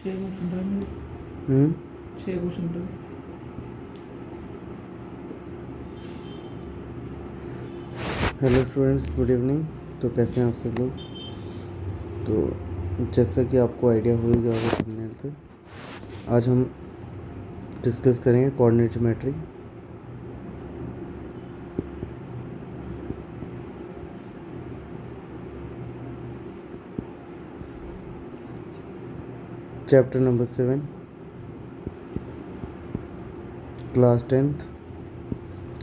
6 question था मेरे। हम्म 6 question था। Hello students, good evening. तो कैसे हैं आप सब लोग? तो जैसा कि आपको आइडिया हो ही गया होगा थंबनेल से, आज हम डिस्कस करेंगे coordinate geometry. Chapter number 7, class 10th,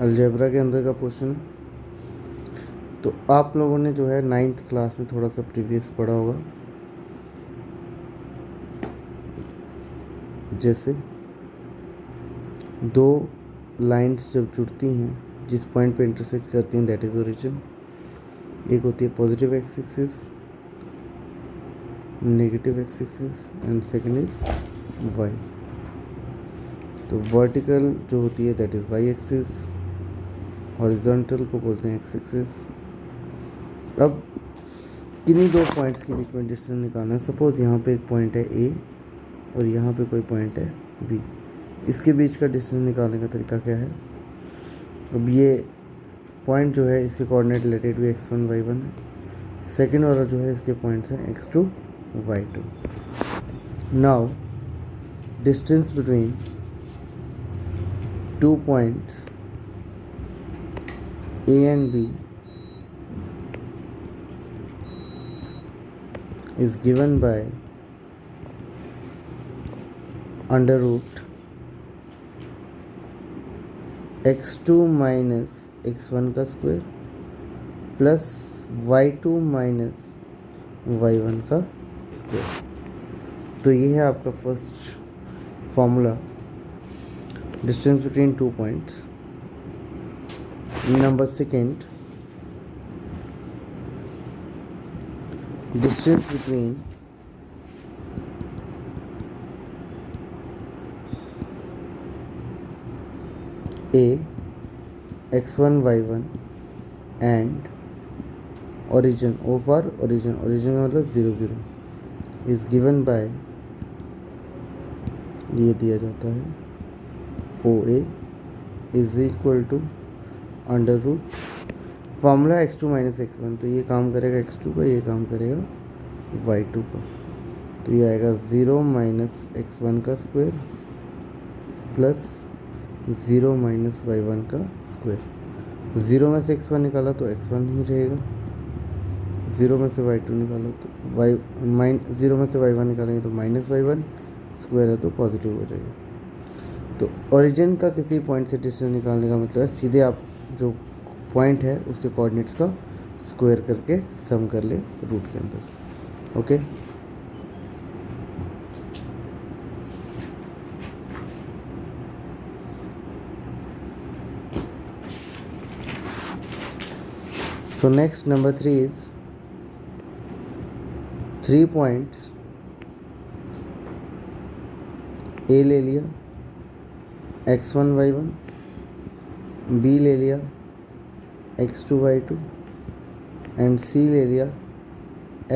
algebra के अंदर का क्वेश्चन है। तो आप लोगों ने जो है 9th क्लास में थोड़ा सा प्रीवियस पढ़ा होगा। जैसे दो लाइंस जब जुड़ती हैं, जिस पॉइंट पे इंटरसेक्ट करती हैं, दैट इज़ ओरिजिन। एक होती है positive X axis, negative X axis, and second is Y. तो वर्टिकल जो होती है that is Y axis, horizontal को बोलते हैं एक्स एक्सिस। अब किन्हीं दो पॉइंट्स के बीच में डिस्टेंस निकालना है। सपोज यहाँ पे एक पॉइंट है ए और यहाँ पे कोई पॉइंट है बी। इसके बीच का डिस्टेंस निकालने का तरीका क्या है? अब ये पॉइंट जो है इसके कोऑर्डिनेट रिलेटेड भी x1 y1 है। सेकेंड वाला जो है इसके पॉइंट्स हैं x2 y2। Now distance between two points A and B is given by under root x2 minus x1 का square plus y2 minus y1 का स्क्वायर। तो ये है आपका first formula, distance between two points. Number second, distance between A x1 y1 and origin O for origin मतलब 0 0 is given by, ये दिया जाता है OA is equal to under root formula x2 minus x1। तो ये काम करेगा x2 का, ये काम करेगा y2 का। तो ये आएगा 0 माइनस x1 का स्क्वायर प्लस 0 माइनस y1 का स्क्वायर। 0 में से x1 निकाला तो x1 ही रहेगा, 0 में से y2 निकाला तो y 0 में से y1 निकालेंगे तो माइनस y1, स्क्वायर है तो पॉजिटिव हो जाएगा। तो ओरिजिन का किसी पॉइंट से डिस्टेंस निकालने का मतलब है सीधे आप जो पॉइंट है उसके कोऑर्डिनेट्स का स्क्वायर करके सम कर ले रूट के अंदर। Okay, so next number 3 is 3 points A ले लिया x1 y1, बी ले लिया x2 y2 एंड सी ले लिया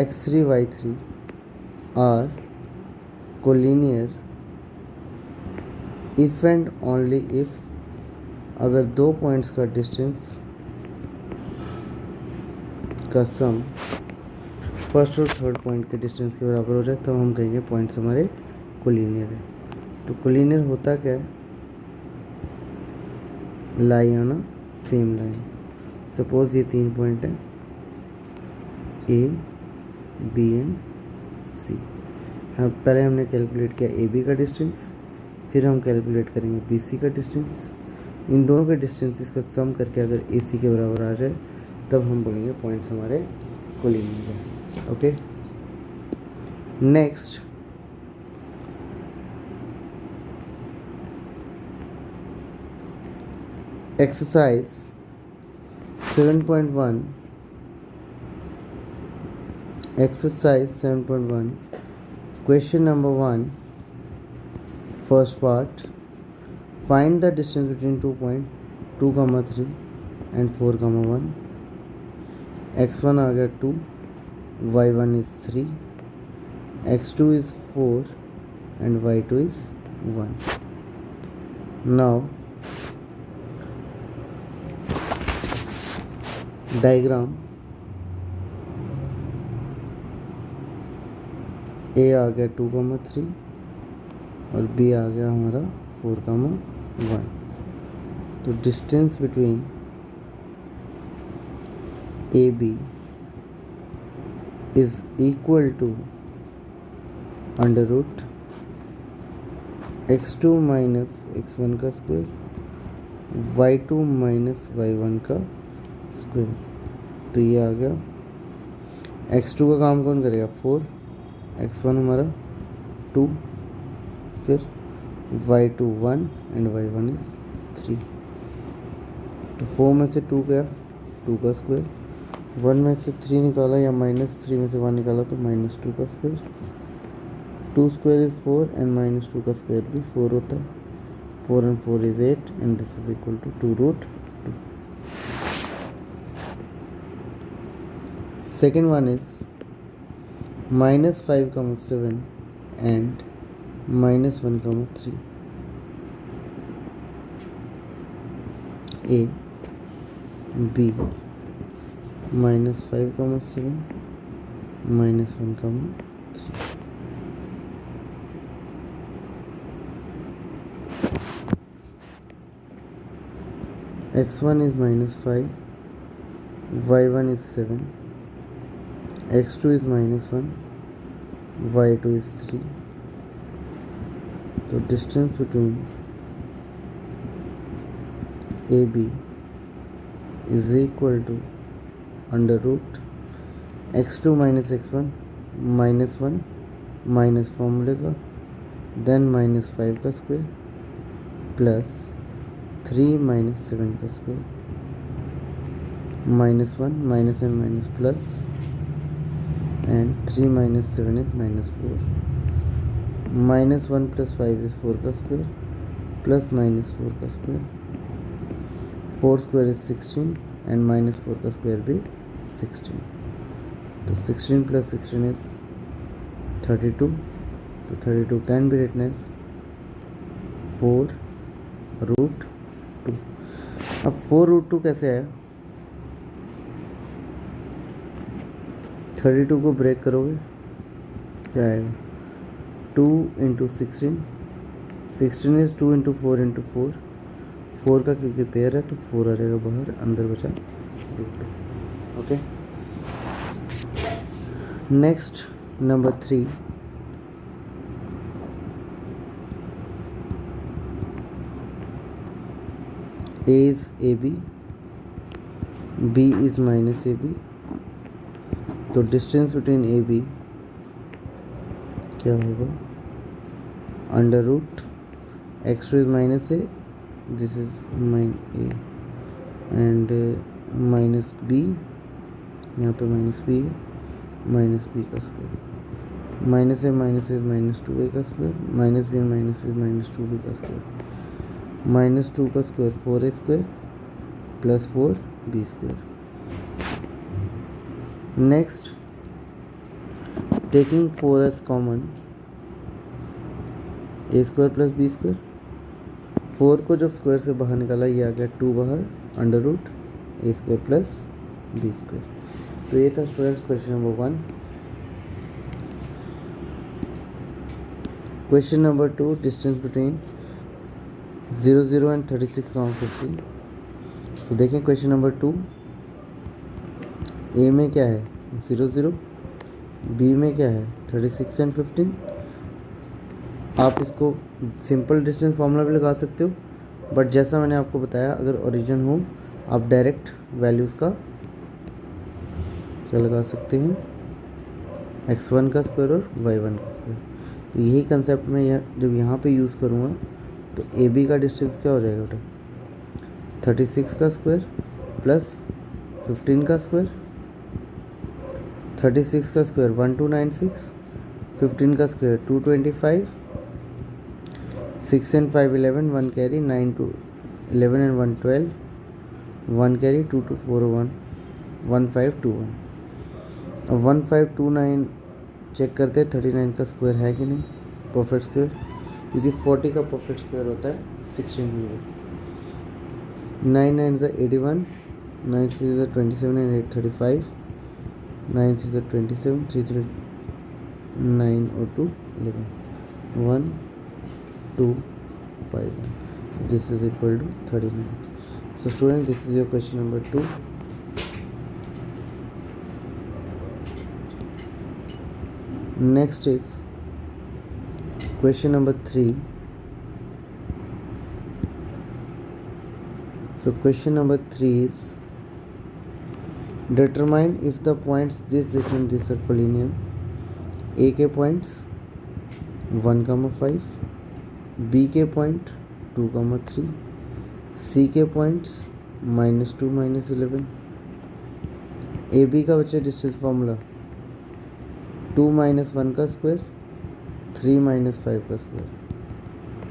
x3 y3 are collinear if and only if अगर दो पॉइंट्स का डिस्टेंस का सम फर्स्ट और थर्ड पॉइंट के डिस्टेंस के बराबर हो जाए तब हम कहेंगे पॉइंट्स हमारे कोलिनियर है। तो कोलिनियर होता क्या है? Lie on a same line. Suppose ये 3 पॉइंट है ए बी एंड सी। हाँ, पहले हमने कैलकुलेट किया ए बी का डिस्टेंस, फिर हम कैलकुलेट करेंगे बी सी का डिस्टेंस। इन दोनों के डिस्टेंसेस का सम करके अगर ए सी के बराबर आ जाए तब हम बोलेंगे पॉइंट्स हमारे कोलिनियर है। Okay, next exercise 7.1 exercise 7.1 question number 1 first part, find the distance between 2 point 2 comma 3 and 4 comma 1। x1 आ गया 2, y1 is 3, x2 is 4 and y2 is 1. Now diagram A आ गया 2,3 और B आ गया हमारा 4,1. तो distance between AB is equal to under root x2 minus x1 का square y2 minus y1 का स्क्वायर. तो ये आ गया. x2 का काम कौन करेगा? 4, x1 हमारा 2, फिर y2 1 एंड y1 इज 3. तो 4 में से 2 गया, 2 का स्क्वायर. 1 में से 3 निकाला या -3 में से 1 निकाला तो -2 का स्क्वायर. 2 स्क्वायर इज 4 एंड -2 का स्क्वायर भी 4 होता है. 4 and 4 is 8 and this is equal to 2√2. Second one is -5,7 and -1,3. A, B, -5,7, -1,3. x1 is -5, y1 is 7, x2 is -1, y2 is 3. तो distance between AB is equal to under root x2 minus x1 -1 minus फॉर्मूले का, then -5 का square plus 3 minus 7 का square, -1 minus and minus plus and 3 minus 7 is -4. -1 plus 5 is 4 का square plus -4 का square. 4 square is 16 and -4 का square भी 16. तो 16 plus 16 is 32. तो 32 कैन बी रिटन एज 4√2. अब 4√2 कैसे आया? 32 को ब्रेक करोगे क्या आएगा? 2 इंटू 16. 16 is 2 into 4 into 4. 4 का क्योंकि पेयर है तो 4 आ जाएगा बाहर, अंदर बचा √2. Okay. Next number 3. A is AB, B is minus AB. तो डिस्टेंस बिटवीन AB क्या होगा? Under root x2 is minus A, this is -A and -B, यहाँ पे -B है, -B का square, -A minus is -2A का square, -B and -B is -2B का square, -2 का square 4A square plus 4B square. Next, taking 4 as common, A square plus B square. 4 को जब square से बाहर निकाला ये आ गया 2 बाहर, under root A square plus B square. तो ये था students question number 1. Question number 2, distance between 0, 0 and 36,15. तो देखें क्वेश्चन नंबर 2. ए में क्या है? 0, 0. बी में क्या है? 36 एंड 15. आप इसको सिंपल डिस्टेंस फार्मूला भी लगा सकते हो, बट जैसा मैंने आपको बताया अगर ओरिजिन हो आप डायरेक्ट वैल्यूज़ का क्या लगा सकते हैं? x1 का स्क्वायर और y1 का स्क्वायर. तो यही कंसेप्ट मैं जब यहाँ पे यूज़ करूँगा तो ए बी का डिस्टेंस क्या हो जाएगा बेटा? 36 का स्क्वायर प्लस 15 का स्क्वायर. 36 का स्क्वायर 1296, 15 का square 225, 6 and 5 11, 1 carry, 9 to 11 and 1 12, 1 carry, 2 to 4 1, 1521. अब 1529 चेक करते हैं 39 का स्क्वायर है कि नहीं. परफेक्ट स्क्वायर, क्योंकि 40 का परफेक्ट स्क्वायर होता है 1600। 9 9 is 81, 9 3 is 27 and 8 35, 9 3 is 27, 3 3 9 or 2 11, 1 2 5 1. This is equal to 39. So students, this is your question number 2. Next is question number 3. So question number 3 is determine if the points this and this are collinear. A के points 1, 5, B के point 2, 3, C के points -2, -11. ए B का बच्चे distance formula 2 - 1 का square, 3 - 5 का square.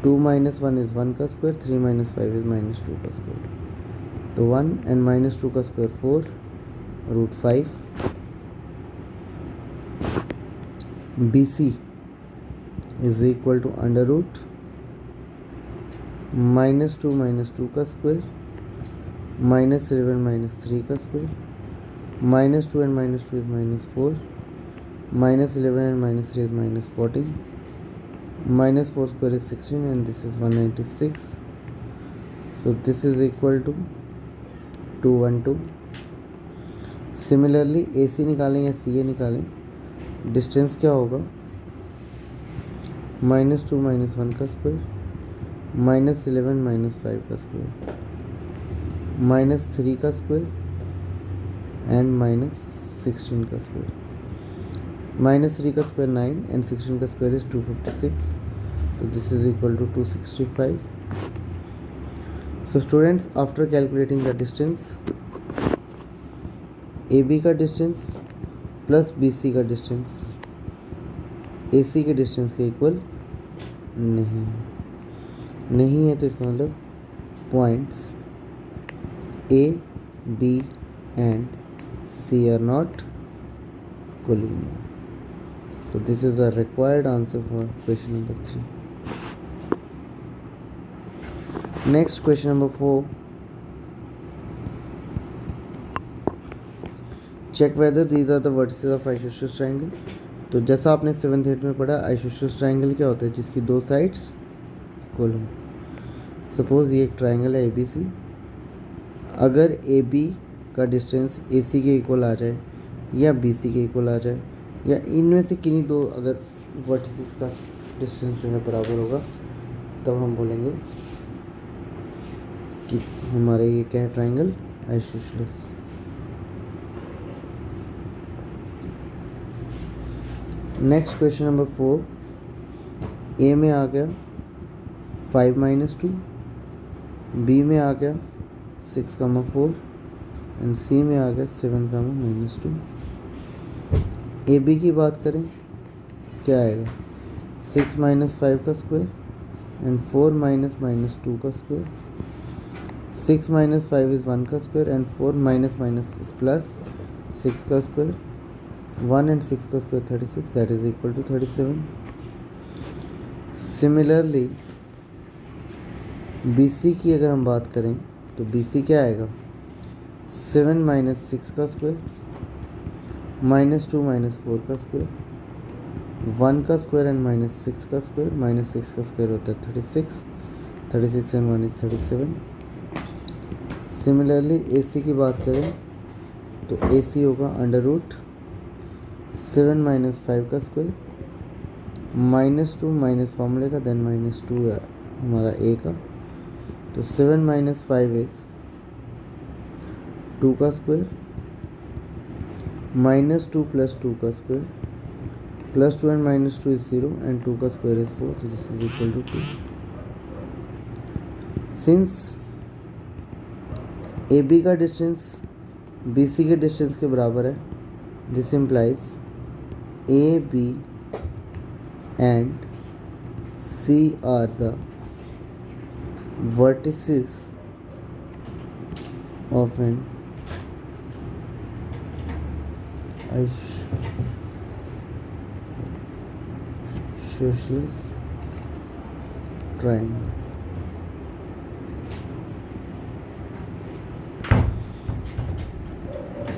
2 - 1 is 1 का square, 3 - 5 is -2 का square. तो 1 and -2 का square 4 √5. B C is equal to under root -2 - 2 का स्क्वायर, -11 - 3 का square, -2 and -2 is -4, -11 and -3 is -14, -4 square is 16 and this is 196. So this is equal to 212. Similarly ए सी निकालें या सी ए निकालें, distance क्या होगा, -2 - 1 का स्क्वायर, -11 - 5 का स्क्वायर, -3 का स्क्वायर एंड -16 का स्क्वायर. -3 का स्क्वायर 9 एंड 16 का स्क्वायर इज 256. तो this is equal to 265. So students, after calculating the distance, A B का डिस्टेंस प्लस बी सी का डिस्टेंस ए सी के डिस्टेंस के इक्वल नहीं है. तो इसका मतलब points A B and C are not collinear. So this is a required answer for question number 3. Next, question number 4. Check whether these are the vertices of isosceles triangle. तो जैसा आपने 7th 8th में पढ़ा, isosceles triangle क्या होता है, जिसकी दो साइड्स इक्वल हो. सपोज ये एक ट्राइंगल है ABC. अगर AB का डिस्टेंस AC के इक्वल आ जाए या BC के इक्वल आ जाए या इनमें से किन्हीं दो अगर वर्टिसेस का डिस्टेंस जो है बराबर होगा, तब हम बोलेंगे कि हमारे ये क्या है, triangle isosceles. Next question number 4. ए में आ गया 5 - 2, बी में आ गया 6, 4 एंड सी में आ गया 7, -2. ए बी की बात करें, क्या आएगा, 6 - 5 का स्क्वायर एंड 4 - -2 का स्क्वायर. 6 - 5 इज़ 1 का स्क्वायर एंड 4 - इज प्लस 6 का स्क्वायर. 1 and 6 का square 36, that is equal to 37. Similarly B C की अगर हम बात करें तो बी सी क्या आएगा, 7 - 6 का स्क्वायर, -2 - 4 का स्क्वायर, 1 का स्क्वायर एंड -6 का स्क्वायर. -6 का स्क्वायर होता है 36, 36 एंड 1 इज 37. सिमिलरली ए सी की बात करें तो ए सी होगा अंडर रूट 7 - 5 का स्क्वायर, -2 माइनस फॉर्मूले का, देन -2 है हमारा ए का. तो 7 - 5 इज 2 का स्क्वायर, -2 + 2 का स्क्वायर, +2 and -2 is 0 and 2 का square is 4. so this is equal to 2. Since AB का डिस्टेंस BC के डिस्टेंस के बराबर है, this implies AB and C are the vertices of an isosceles triangle.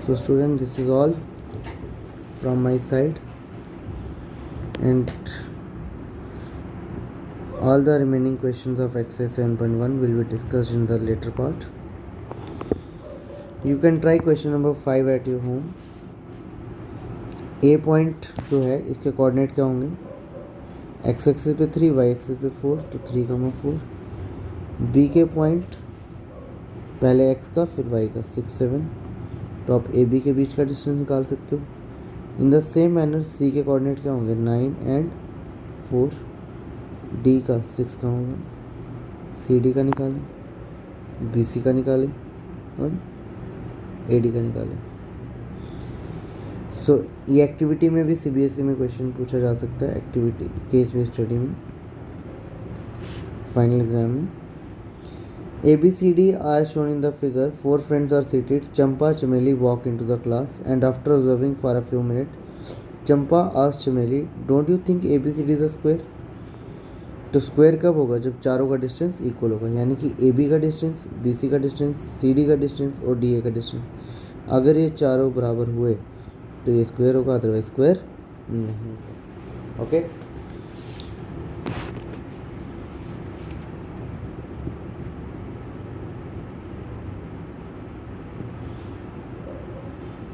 So student, this is all from my side, and all the remaining questions of exercise 7.1 will be discussed in the later part. You can try question number 5 at your home. A point जो है इसके coordinate क्या होंगे, x axis पे 3, Y axis पे 4, तो 3,4. B के point पहले एक्स का फिर वाई का 6, 7, तो आप ए बी के बीच का डिस्टेंस निकाल सकते हो. इन द सेम मैनर सी के कोऑर्डिनेट क्या होंगे, 9 एंड 4. डी का 6 का होगा, सी डी का निकालें, बी सी का निकालें और ए डी का निकालें. सो ये एक्टिविटी में भी सीबीएसई में क्वेश्चन पूछा जा सकता है, एक्टिविटी केस बेस्ड स्टडी में, फाइनल एग्जाम में. ABCD are shown in the figure. 4 friends are seated. Champa, Chameli walk into the class and after observing for a few minutes, Champa asked Chameli, "Don't you think ABCD is a square?" तो square कब होगा, जब चारों का distance equal होगा, यानी कि AB का डिस्टेंस, BC का डिस्टेंस, CD का डिस्टेंस और DA का डिस्टेंस. अगर ये चारों बराबर हुए तो ये स्क्वायर होगा, अदरवाइज स्क्वायर नहीं होगा. ओके.